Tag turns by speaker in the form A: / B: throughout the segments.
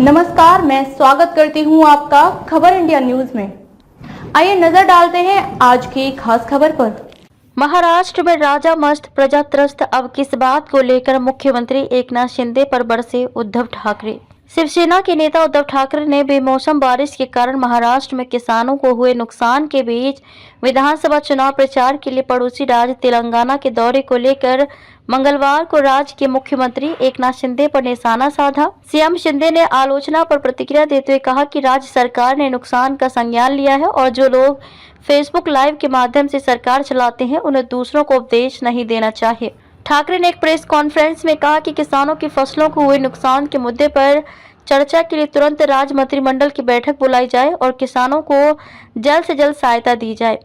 A: नमस्कार, मैं स्वागत करती हूं आपका खबर इंडिया न्यूज में। आइए नजर डालते हैं आज की खास खबर पर।
B: महाराष्ट्र में राजा मस्त प्रजा त्रस्त। अब किस बात को लेकर मुख्यमंत्री एकनाथ शिंदे पर बरसे उद्धव ठाकरे। शिवसेना के नेता उद्धव ठाकरे ने बेमौसम बारिश के कारण महाराष्ट्र में किसानों को हुए नुकसान के बीच विधानसभा चुनाव प्रचार के लिए पड़ोसी राज्य तेलंगाना के दौरे को लेकर मंगलवार को राज्य के मुख्यमंत्री एकनाथ शिंदे पर निशाना साधा। सीएम शिंदे ने आलोचना पर प्रतिक्रिया देते हुए कहा कि राज्य सरकार ने नुकसान का संज्ञान लिया है और जो लोग फेसबुक लाइव के माध्यम से सरकार चलाते हैं उन्हें दूसरों को उपदेश नहीं देना चाहिए। ठाकरे ने एक प्रेस कॉन्फ्रेंस में कहा कि किसानों की फसलों को हुए नुकसान के मुद्दे पर चर्चा के लिए तुरंत राज्य मंत्रिमंडल की बैठक बुलाई जाए और किसानों को जल्द से जल्द सहायता दी जाए।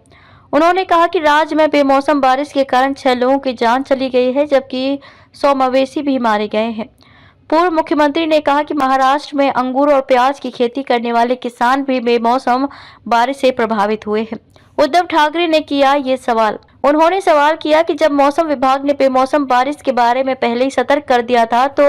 B: उन्होंने कहा कि राज्य में बेमौसम बारिश के कारण 6 लोगों की जान चली गई है जबकि 100 मवेशी भी मारे गए हैं। पूर्व मुख्यमंत्री ने कहा कि महाराष्ट्र में अंगूर और प्याज की खेती करने वाले किसान भी बेमौसम बारिश से प्रभावित हुए हैं। उद्धव ठाकरे ने किया ये सवाल। उन्होंने सवाल किया कि जब मौसम विभाग ने बेमौसम बारिश के बारे में पहले ही सतर्क कर दिया था तो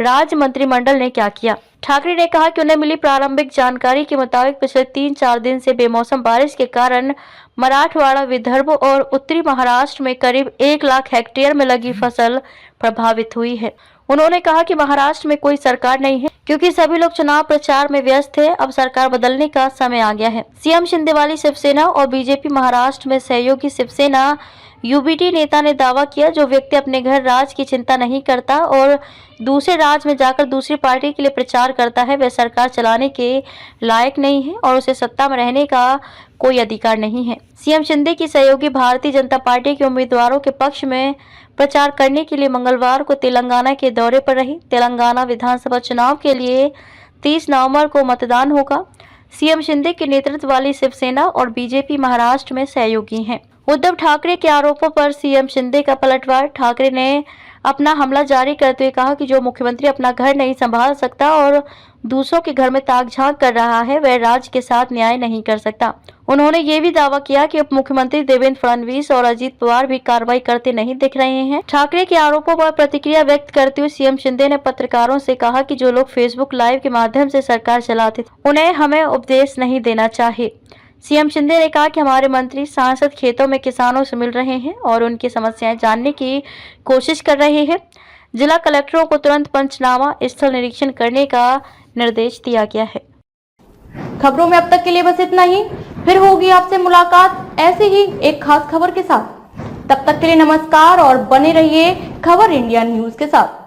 B: राज्य मंत्रिमंडल ने क्या किया। ठाकरे ने कहा कि उन्हें मिली प्रारंभिक जानकारी के मुताबिक पिछले 3-4 दिन से बेमौसम बारिश के कारण मराठवाड़ा, विदर्भ और उत्तरी महाराष्ट्र में करीब 1 लाख हेक्टेयर में लगी फसल प्रभावित हुई है। उन्होंने कहा कि महाराष्ट्र में कोई सरकार नहीं है क्योंकि सभी लोग चुनाव प्रचार में व्यस्त थे। अब सरकार बदलने का समय आ गया है। सीएम शिंदे वाली शिवसेना और बीजेपी महाराष्ट्र में सहयोगी शिवसेना यूबीटी नेता ने दावा किया, जो व्यक्ति अपने घर राज्य की चिंता नहीं करता और दूसरे राज्य में जाकर दूसरी पार्टी के लिए प्रचार करता है, वह सरकार चलाने के लायक नहीं है और उसे सत्ता में रहने का कोई अधिकार नहीं है। सीएम शिंदे की सहयोगी भारतीय जनता पार्टी के उम्मीदवारों के पक्ष में प्रचार करने के लिए मंगलवार को तेलंगाना के दौरे पर रही। तेलंगाना विधानसभा चुनाव के लिए 30 नवंबर को मतदान होगा। सीएम शिंदे के नेतृत्व वाली शिवसेना और बीजेपी महाराष्ट्र में सहयोगी हैं। उद्धव ठाकरे के आरोपों पर सीएम शिंदे का पलटवार। ठाकरे ने अपना हमला जारी करते हुए कहा कि जो मुख्यमंत्री अपना घर नहीं संभाल सकता और दूसरों के घर में ताक झांक कर रहा है, वह राज्य के साथ न्याय नहीं कर सकता। उन्होंने ये भी दावा किया कि उप मुख्यमंत्री देवेंद्र फडणवीस और अजीत पवार भी कार्रवाई करते नहीं दिख रहे हैं। ठाकरे के आरोपों पर प्रतिक्रिया व्यक्त करते हुए सीएम शिंदे ने पत्रकारों से कहा कि जो लोग फेसबुक लाइव के माध्यम से सरकार चलाते थे उन्हें हमें उपदेश नहीं देना चाहिए। सीएम शिंदे ने कहा कि हमारे मंत्री सांसद खेतों में किसानों से मिल रहे हैं और उनकी समस्याएं जानने की कोशिश कर रहे हैं। जिला कलेक्टरों को तुरंत पंचनामा स्थल निरीक्षण करने का निर्देश दिया गया है।
A: खबरों में अब तक के लिए बस इतना ही। फिर होगी आपसे मुलाकात ऐसे ही एक खास खबर के साथ। तब तक के लिए नमस्कार और बने रहिए खबर इंडिया न्यूज के साथ।